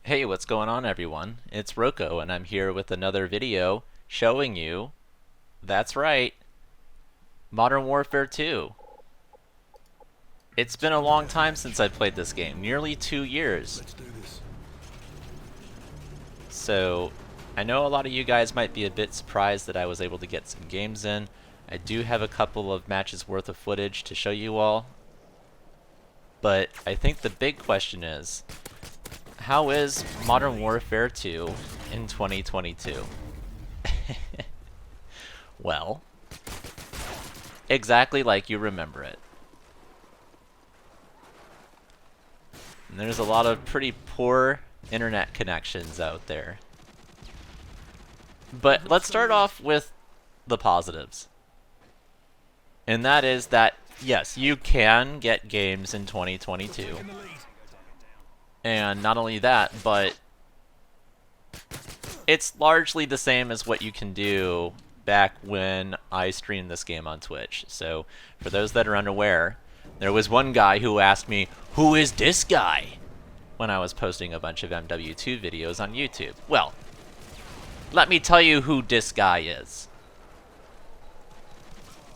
Hey, what's going on everyone? It's Rocco and I'm here with another video showing you, that's right, Modern Warfare 2. It's been a long time since I played this game, nearly 2 years. So, I know a lot of you guys might be a bit surprised that I was able to get some games in. I do have a couple of matches worth of footage to show you all. But I think the big question is, how is Modern Warfare 2 in 2022? Well, exactly like you remember it. And there's a lot of pretty poor internet connections out there. But let's start off with the positives. And that is that, yes, you can get games in 2022. And not only that, but it's largely the same as what you can do back when I streamed this game on Twitch. So, for those that are unaware, there was one guy who asked me, "Who is this guy?" when I was posting a bunch of MW2 videos on YouTube. Well, let me tell you who this guy is.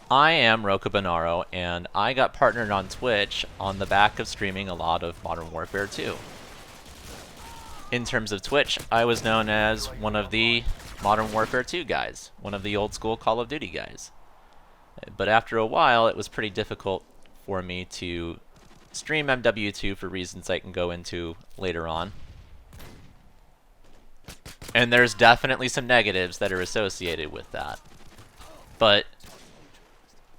I am Rocco Bonaro, and I got partnered on Twitch on the back of streaming a lot of Modern Warfare 2. In terms of Twitch, I was known as one of the Modern Warfare 2 guys, one of the old school Call of Duty guys. But after a while, it was pretty difficult for me to stream MW2 for reasons I can go into later on. And there's definitely some negatives that are associated with that. But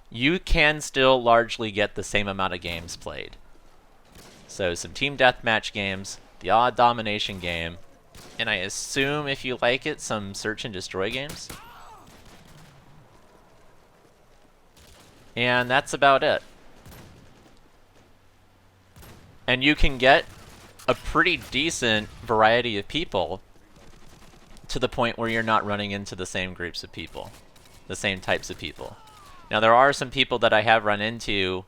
you can still largely get the same amount of games played. So some team deathmatch games, the odd domination game, and I assume if you like it, some search and destroy games. And that's about it. And you can get a pretty decent variety of people to the point where you're not running into the same groups of people, the same types of people. Now there are some people that I have run into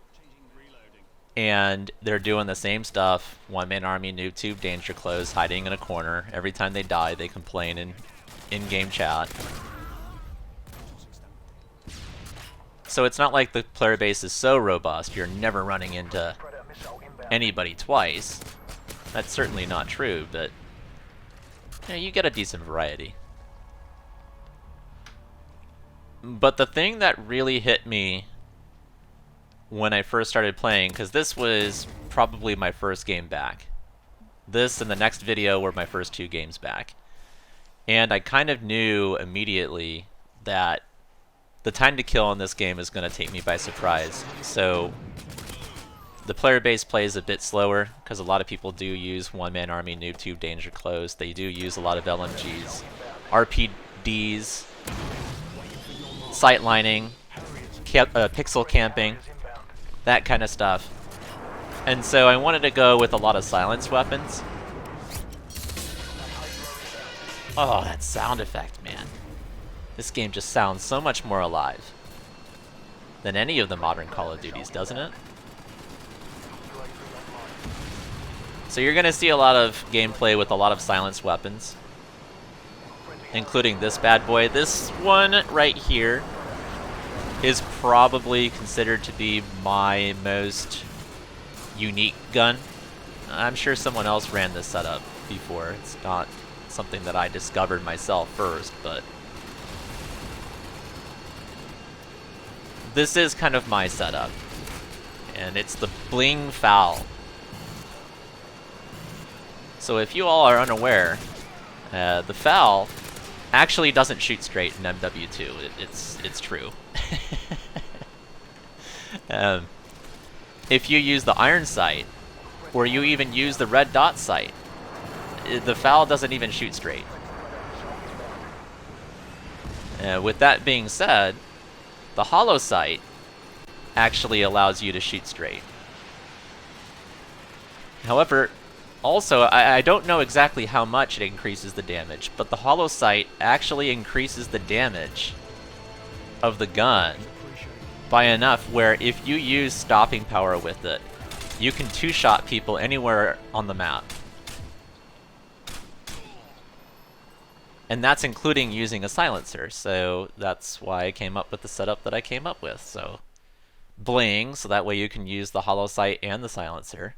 and they're doing the same stuff, one-man army, noob tube, danger close, hiding in a corner. Every time they die, they complain in in-game chat. So it's not like the player base is so robust, you're never running into anybody twice. That's certainly not true, but yeah, you get a decent variety. But the thing that really hit me when I first started playing, because this was probably my first game back. This and the next video were my first 2 games back. And I kind of knew immediately that the time to kill in this game is going to take me by surprise. So the player base plays a bit slower, because a lot of people do use one-man army, noob tube, danger close. They do use a lot of LMGs, RPDs, sightlining, pixel camping, that kind of stuff. And so I wanted to go with a lot of silence weapons. Oh, that sound effect, man. This game just sounds so much more alive than any of the modern Call of Duties, doesn't it? So you're going to see a lot of gameplay with a lot of silenced weapons, including this bad boy. This one right here is probably considered to be my most unique gun. I'm sure someone else ran this setup before. It's not something that I discovered myself first, but this is kind of my setup. And it's the Bling Foul. So if you all are unaware, the Foul actually doesn't shoot straight in MW2. It's true. If you use the iron sight, or you even use the red dot sight, the Foul doesn't even shoot straight. With that being said, the hollow sight actually allows you to shoot straight. However, also, I don't know exactly how much it increases the damage, but the hollow sight actually increases the damage of the gun by enough where if you use stopping power with it, you can two-shot people anywhere on the map. And that's including using a silencer, so that's why I came up with the setup that I came up with. So bling, so that way you can use the hollow sight and the silencer.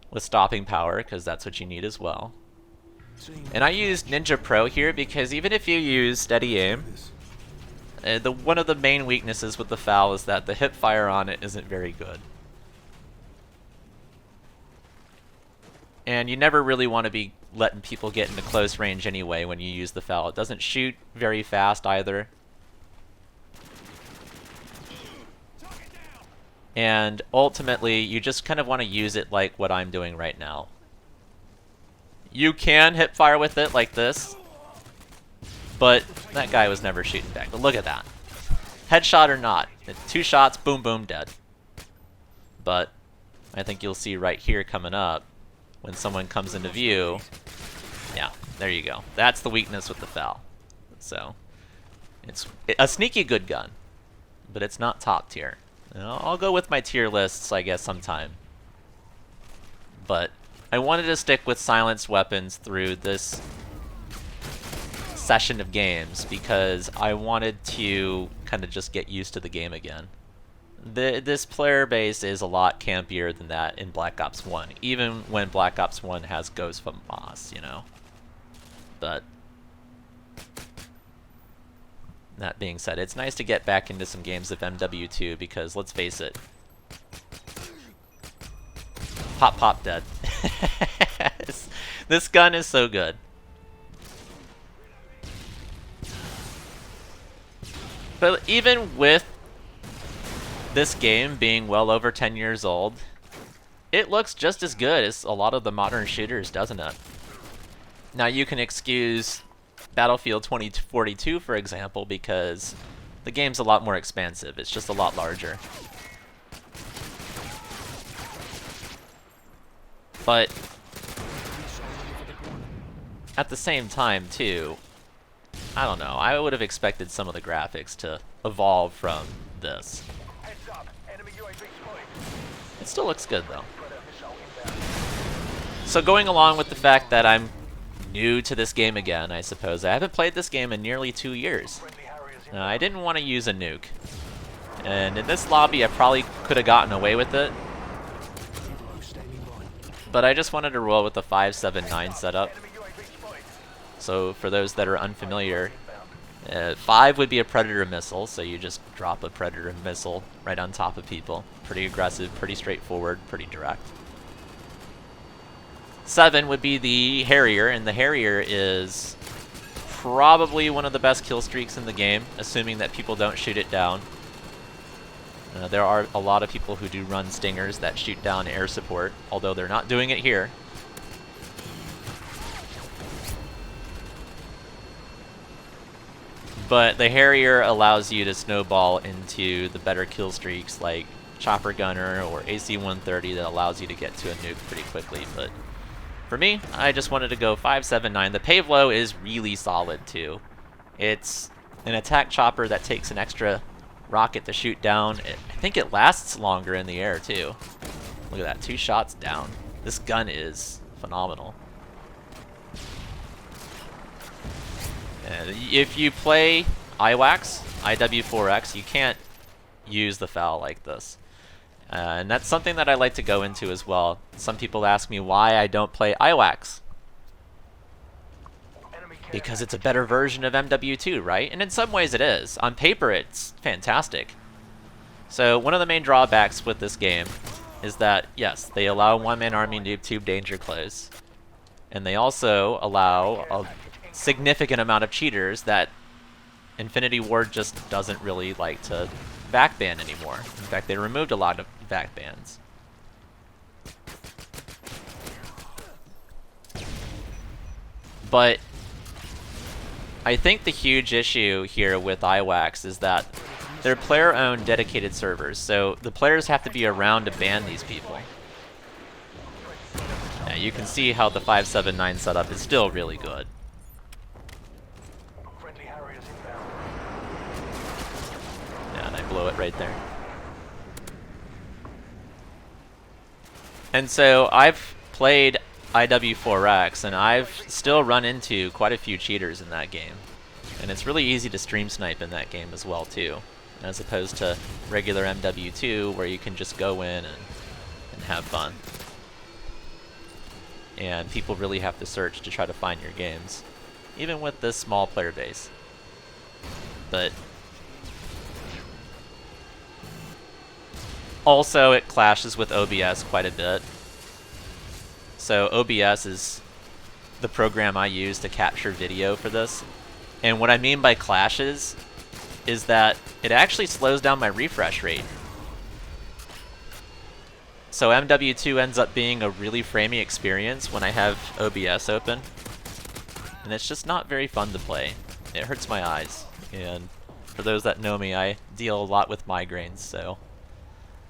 With stopping power, because that's what you need as well. And I used Ninja Pro here because even if you use steady aim, one of the main weaknesses with the FAL is that the hip fire on it isn't very good. And you never really want to be letting people get into close range anyway when you use the FAL. It doesn't shoot very fast either. And ultimately, you just kind of want to use it like what I'm doing right now. You can hip fire with it like this, but that guy was never shooting back. But look at that. Headshot or not, 2 shots, boom, boom, dead. But I think you'll see right here coming up, when someone comes into view, yeah, there you go. That's the weakness with the FAL. So, it's a sneaky good gun, but it's not top tier. I'll go with my tier lists, I guess, sometime. But I wanted to stick with silenced weapons through this session of games because I wanted to kind of just get used to the game again. This player base is a lot campier than that in Black Ops 1, even when Black Ops 1 has Ghost from Moss, you know. But that being said, it's nice to get back into some games of MW2 because, let's face it, pop, pop, dead. This gun is so good. But even with this game being well over 10 years old, it looks just as good as a lot of the modern shooters, doesn't it? Now you can excuse Battlefield 2042, for example, because the game's a lot more expansive. It's just a lot larger. But at the same time, too, I don't know. I would have expected some of the graphics to evolve from this. It still looks good, though. So going along with the fact that I'm new to this game again, I suppose. I haven't played this game in nearly 2 years. I didn't want to use a nuke. And in this lobby, I probably could have gotten away with it. But I just wanted to roll with the 5.7.9 setup. So for those that are unfamiliar, 5 would be a Predator missile, so you just drop a Predator missile right on top of people. Pretty aggressive, pretty straightforward, pretty direct. 7 would be the Harrier, and the Harrier is probably one of the best kill streaks in the game, assuming that people don't shoot it down. There are a lot of people who do run Stingers that shoot down air support, although they're not doing it here. But the Harrier allows you to snowball into the better kill streaks like Chopper Gunner or AC-130 that allows you to get to a nuke pretty quickly. But for me, I just wanted to go 5.7.9. The Pavlo is really solid too. It's an attack chopper that takes an extra rocket to shoot down. I think it lasts longer in the air too. Look at that, 2 shots down. This gun is phenomenal. And if you play IWAX, IW4X, you can't use the FAL like this. And that's something that I like to go into as well. Some people ask me why I don't play IWAX. Because it's a better version of MW2, right? And in some ways it is. On paper, it's fantastic. So one of the main drawbacks with this game is that, yes, they allow one-man army noob tube danger close. And they also allow a significant amount of cheaters that Infinity Ward just doesn't really like to backban anymore. In fact, they removed a lot of backbans. But I think the huge issue here with IWAX is that they're player-owned dedicated servers, so the players have to be around to ban these people. Now, you can see how the 5.7.9 setup is still really good. Yeah, and I blow it right there. And so I've played IW4X, and I've still run into quite a few cheaters in that game. And it's really easy to stream snipe in that game as well, too, as opposed to regular MW2, where you can just go in and have fun. And people really have to search to try to find your games, even with this small player base. But also, it clashes with OBS quite a bit. So OBS is the program I use to capture video for this. And what I mean by clashes is that it actually slows down my refresh rate. So MW2 ends up being a really framey experience when I have OBS open. And it's just not very fun to play. It hurts my eyes. And for those that know me, I deal a lot with migraines, so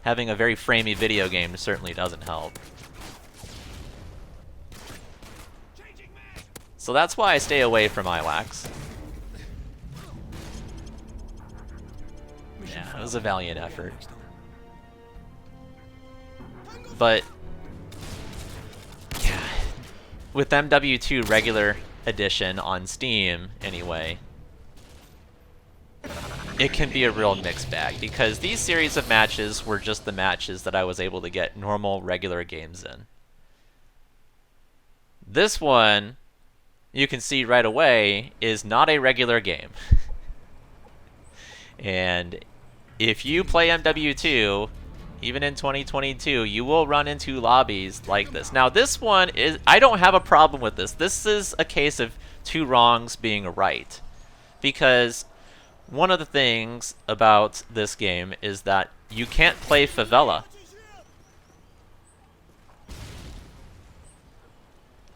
having a very framey video game certainly doesn't help. So that's why I stay away from ILACs. Yeah, it was a valiant effort. But yeah, with MW2 regular edition on Steam, anyway, it can be a real mixed bag, because these series of matches were just the matches that I was able to get normal, regular games in. This one, you can see right away, is not a regular game. And if you play MW2, even in 2022, you will run into lobbies like this. Now, this one is, I don't have a problem with this. This is a case of two wrongs being a right. Because one of the things about this game is that you can't play Favela.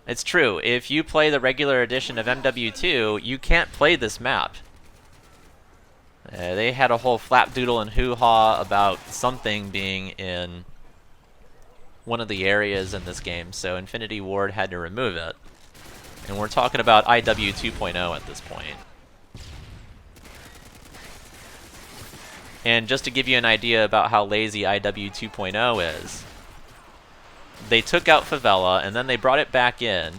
It's true. If you play the regular edition of MW2, you can't play this map. They had a whole flapdoodle and hoo-ha about something being in one of the areas in this game, so Infinity Ward had to remove it. And we're talking about IW 2.0 at this point. And just to give you an idea about how lazy IW 2.0 is, they took out Favela and then they brought it back in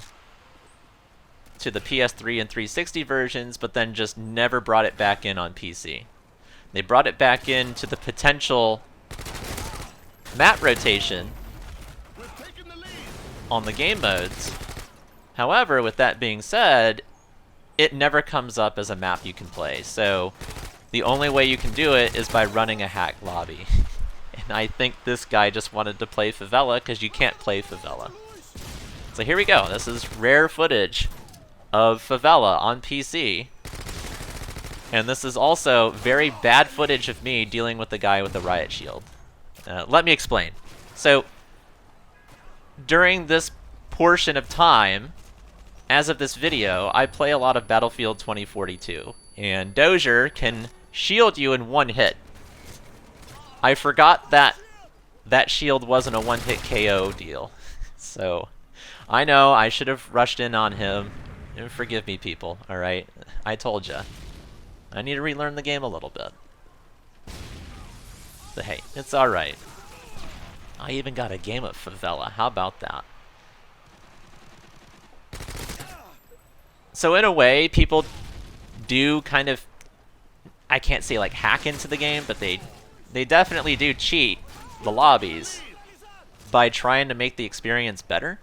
to the PS3 and 360 versions, but then just never brought it back in on PC. They brought it back into the potential map rotation on the game modes. However, with that being said, it never comes up as a map you can play. So the only way you can do it is by running a hack lobby. And I think this guy just wanted to play Favela because you can't play Favela. So here we go. This is rare footage of Favela on PC. And this is also very bad footage of me dealing with the guy with the riot shield. Let me explain. So during this portion of time, as of this video, I play a lot of Battlefield 2042. And Dozier can shield you in one hit. I forgot that that shield wasn't a one-hit KO deal. So I know I should have rushed in on him. Forgive me, people, alright? I told ya. I need to relearn the game a little bit. But hey, it's alright. I even got a game of Favela. How about that? So in a way, people do kind of, I can't say like hack into the game, but they definitely do cheat the lobbies by trying to make the experience better.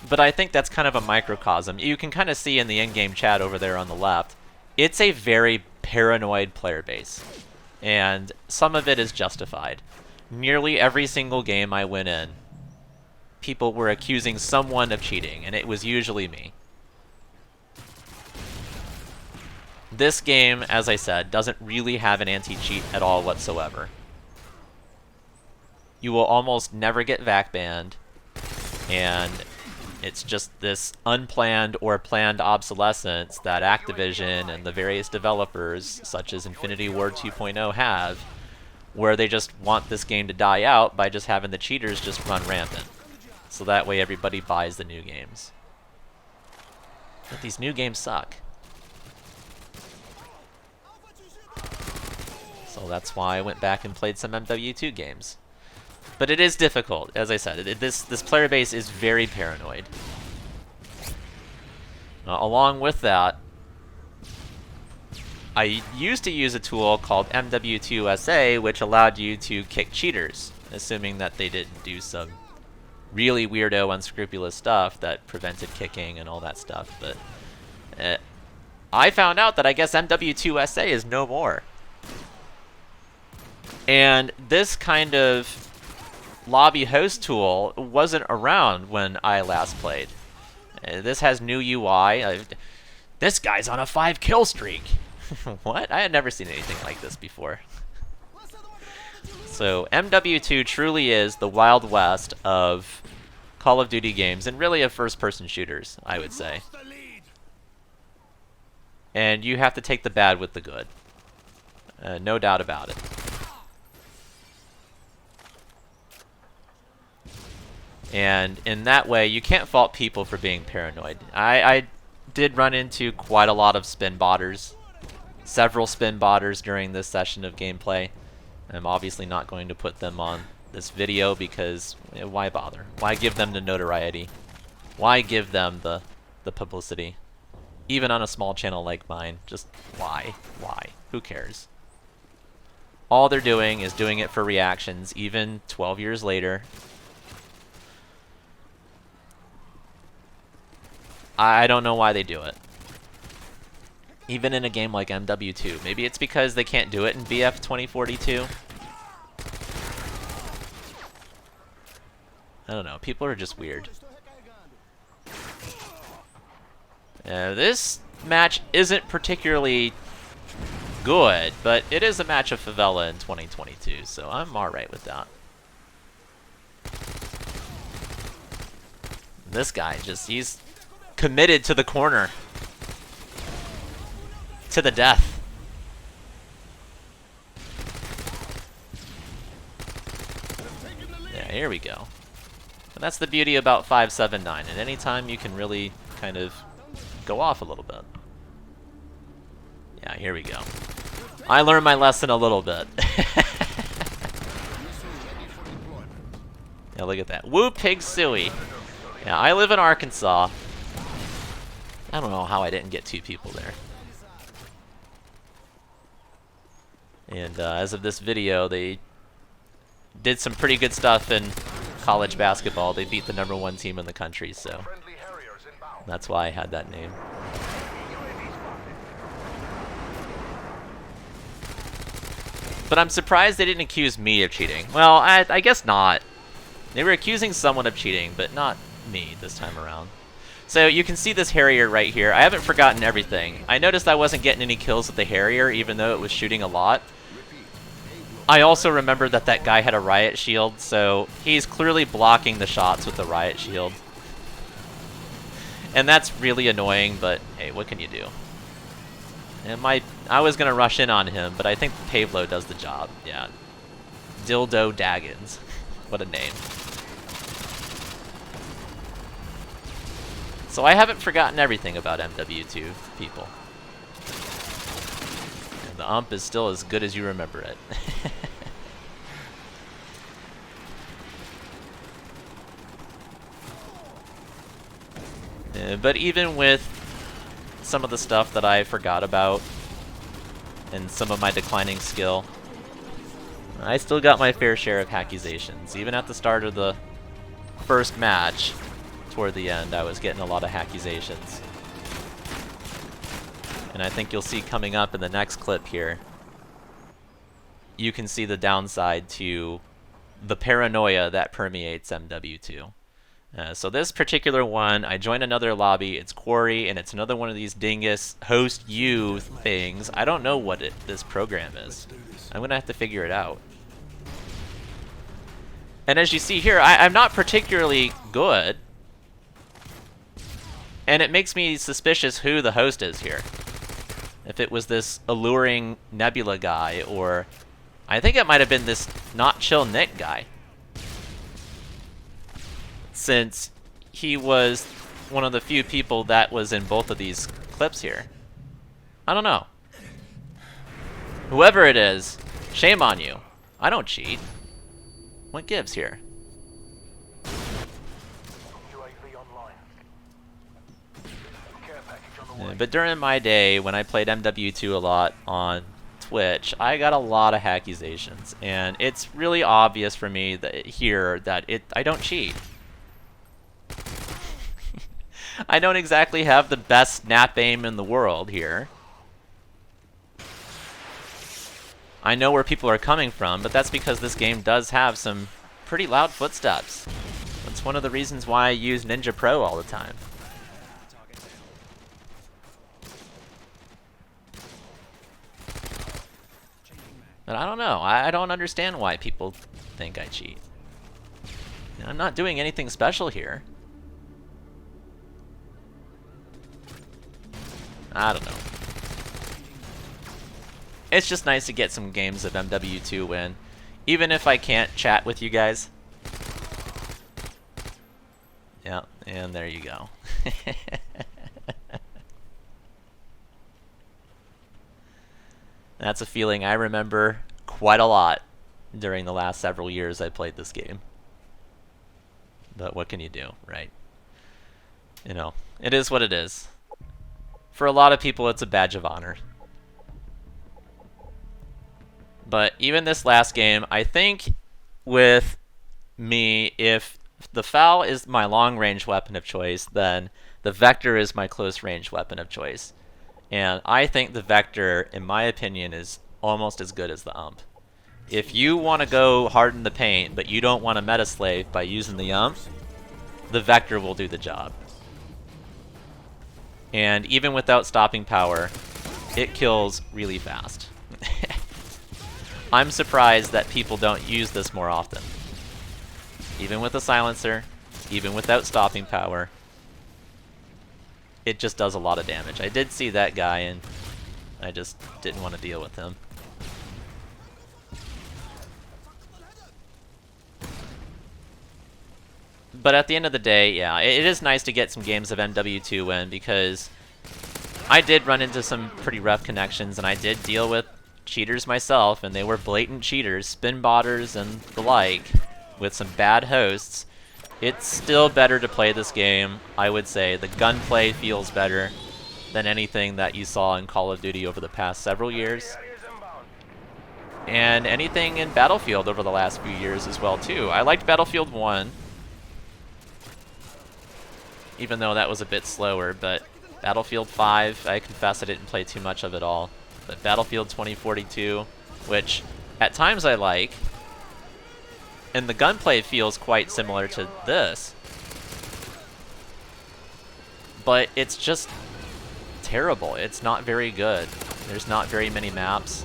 But I think that's kind of a microcosm. You can kind of see in the in-game chat over there on the left, it's a very paranoid player base. And some of it is justified. Nearly every single game I went in, people were accusing someone of cheating, and it was usually me. This game, as I said, doesn't really have an anti-cheat at all whatsoever. You will almost never get VAC banned, and it's just this unplanned or planned obsolescence that Activision and the various developers, such as Infinity Ward 2.0, have, where they just want this game to die out by just having the cheaters just run rampant. So that way everybody buys the new games. But these new games suck. So that's why I went back and played some MW2 games. But it is difficult, as I said. This player base is very paranoid. Along with that, I used to use a tool called MW2 which allowed you to kick cheaters, assuming that they didn't do some really weirdo, unscrupulous stuff that prevented kicking and all that stuff. But I found out that I guess MW2 is no more. And this kind of lobby host tool wasn't around when I last played. This has new UI. This guy's on a 5-kill streak. What? I had never seen anything like this before. So MW2 truly is the Wild West of Call of Duty games, and really of first-person shooters, I would say. And you have to take the bad with the good. No doubt about it. And in that way, you can't fault people for being paranoid. I did run into quite a lot of spin botters. Several spin botters during this session of gameplay. I'm obviously not going to put them on this video because why bother? Why give them the notoriety? Why give them the publicity? Even on a small channel like mine, just why? Why? Who cares? All they're doing is doing it for reactions, even 12 years later. I don't know why they do it. Even in a game like MW2. Maybe it's because they can't do it in BF 2042. I don't know. People are just weird. This match isn't particularly good, but it is a match of favela in 2022, so I'm alright with that. This guy he's committed to the corner. To the death. Yeah, here we go. And that's the beauty about 579, and anytime you can really kind of go off a little bit. Yeah, here we go. I learned my lesson a little bit. Yeah, look at that. Woo Pig Suey. Yeah, I live in Arkansas. I don't know how I didn't get 2 people there. And as of this video, they did some pretty good stuff in college basketball. They beat the #1 team in the country, so that's why I had that name. But I'm surprised they didn't accuse me of cheating. Well, I guess not. They were accusing someone of cheating, but not me this time around. So you can see this Harrier right here. I haven't forgotten everything. I noticed I wasn't getting any kills with the Harrier, even though it was shooting a lot. I also remember that that guy had a riot shield, so he's clearly blocking the shots with the riot shield. And that's really annoying, but hey, what can you do? I was going to rush in on him, but I think Pavlo does the job. Yeah. Dildo Daggins. What a name. So I haven't forgotten everything about MW2 people. And the ump is still as good as you remember it. But even with some of the stuff that I forgot about and some of my declining skill, I still got my fair share of accusations. Even at the start of the first match, toward the end, I was getting a lot of accusations. And I think you'll see coming up in the next clip here, you can see the downside to the paranoia that permeates MW2. So this particular one, I joined another lobby, it's Quarry, and it's another one of these dingus host you things. I don't know what this program is. I'm gonna have to figure it out. And as you see here, I'm not particularly good. And it makes me suspicious who the host is here. If it was this alluring Nebula guy, or I think it might have been this not chill Nick guy. Since he was one of the few people that was in both of these clips here. I don't know. Whoever it is, shame on you. I don't cheat. What gives here? But during my day, when I played MW2 a lot on Twitch, I got a lot of accusations, and it's really obvious for me that here that I don't cheat. I don't exactly have the best snap aim in the world here. I know where people are coming from, but that's because this game does have some pretty loud footsteps. That's one of the reasons why I use Ninja Pro all the time. But I don't know. I don't understand why people think I cheat. I'm not doing anything special here. I don't know. It's just nice to get some games of MW2 win, even if I can't chat with you guys. Yeah, and there you go. That's a feeling I remember quite a lot during the last several years I played this game. But what can you do, right? You know, it is what it is. For a lot of people, it's a badge of honor. But even this last game, I think with me, if the FAL is my long-range weapon of choice, then the Vector is my close-range weapon of choice. And I think the Vector, in my opinion, is almost as good as the UMP. If you want to go hard in the paint, but you don't want to meta-slave by using the UMP, the Vector will do the job. And even without stopping power, it kills really fast. I'm surprised that people don't use this more often. Even with a silencer, even without stopping power, it just does a lot of damage. I did see that guy, and I just didn't want to deal with him. But at the end of the day, yeah, it is nice to get some games of MW2 win, because I did run into some pretty rough connections, and I did deal with cheaters myself, and they were blatant cheaters, spin botters and the like, with some bad hosts. It's still better to play this game, I would say. The gunplay feels better than anything that you saw in Call of Duty over the past several years. And anything in Battlefield over the last few years as well, too. I liked Battlefield 1, even though that was a bit slower, but Battlefield 5, I confess I didn't play too much of it all. But Battlefield 2042, which at times I like, and the gunplay feels quite similar to this, but it's just terrible. It's not very good. There's not very many maps,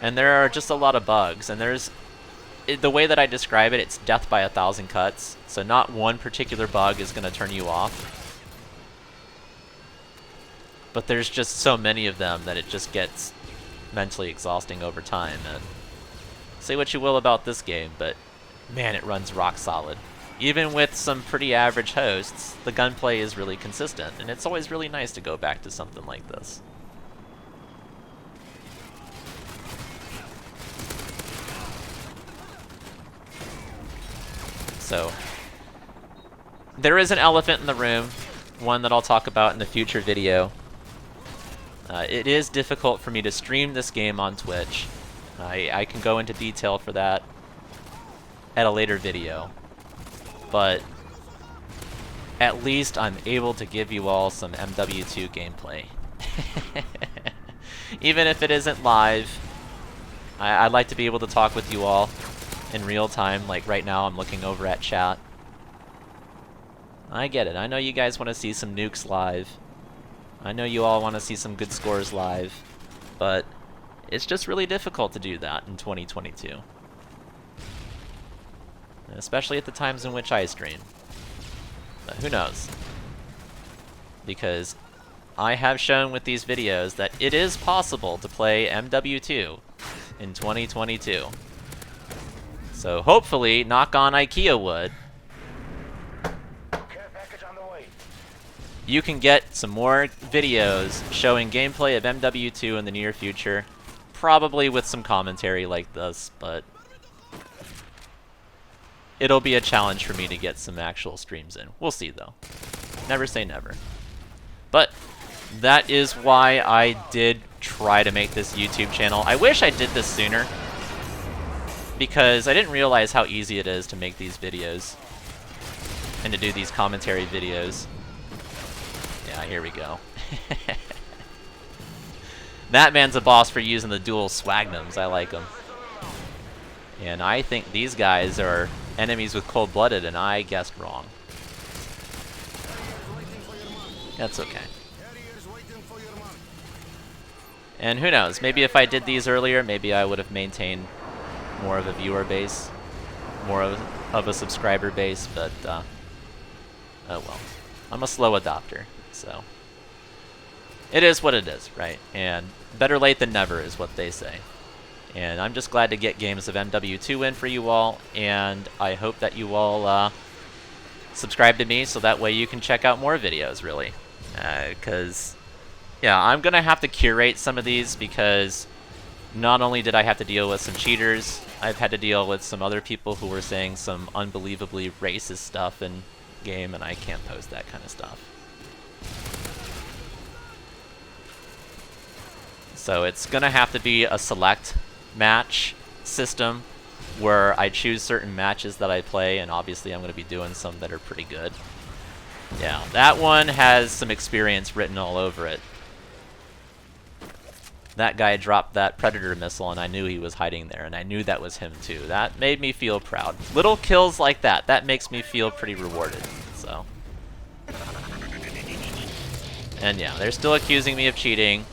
and there are just a lot of bugs, and the way that I describe it, it's death by 1,000 cuts, so not one particular bug is going to turn you off. But there's just so many of them that it just gets mentally exhausting over time. And say what you will about this game, but man, it runs rock solid. Even with some pretty average hosts, the gunplay is really consistent, and it's always really nice to go back to something like this. So, there is an elephant in the room, one that I'll talk about in a future video. It is difficult for me to stream this game on Twitch. I can go into detail for that at a later video. But at least I'm able to give you all some MW2 gameplay. Even if it isn't live, I'd like to be able to talk with you all in real time. Like right now I'm looking over at chat. I get it. I know you guys want to see some nukes live. I know you all want to see some good scores live, but it's just really difficult to do that in 2022. Especially at the times in which I stream. But who knows? Because I have shown with these videos that it is possible to play MW2 in 2022. So hopefully, knock on IKEA wood, you can get some more videos showing gameplay of MW2 in the near future, probably with some commentary like this, but it'll be a challenge for me to get some actual streams in. We'll see, though. Never say never. But that is why I did try to make this YouTube channel. I wish I did this sooner, because I didn't realize how easy it is to make these videos and to do these commentary videos. Yeah, here we go. That man's a boss for using the dual swagnums. I like him. And I think these guys are enemies with cold-blooded, and I guessed wrong. That's okay. And who knows, maybe if I did these earlier, maybe I would have maintained more of a viewer base, more of a subscriber base, but oh well. I'm a slow adopter, so it is what it is, right? And better late than never is what they say. And I'm just glad to get games of MW2 in for you all, and I hope that you all subscribe to me so that way you can check out more videos, really. Because, yeah, I'm going to have to curate some of these, because not only did I have to deal with some cheaters, I've had to deal with some other people who were saying some unbelievably racist stuff in game, and I can't post that kind of stuff. So it's going to have to be a select match system where I choose certain matches that I play, and obviously I'm going to be doing some that are pretty good. Yeah, that one has some experience written all over it. That guy dropped that Predator missile, and I knew he was hiding there, and I knew that was him too. That made me feel proud. Little kills like that, that makes me feel pretty rewarded, so. And yeah, they're still accusing me of cheating,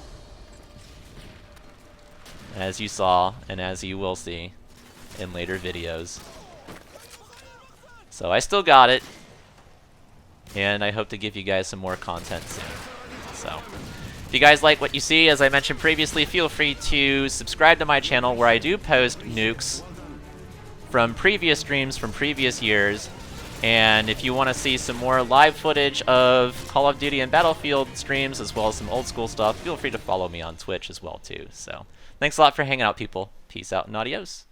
as you saw, and as you will see in later videos. So I still got it, and I hope to give you guys some more content soon. So. If you guys like what you see, as I mentioned previously, feel free to subscribe to my channel where I do post nukes from previous streams from previous years. And if you want to see some more live footage of Call of Duty and Battlefield streams, as well as some old school stuff, feel free to follow me on Twitch as well too. So thanks a lot for hanging out, people. Peace out and adios.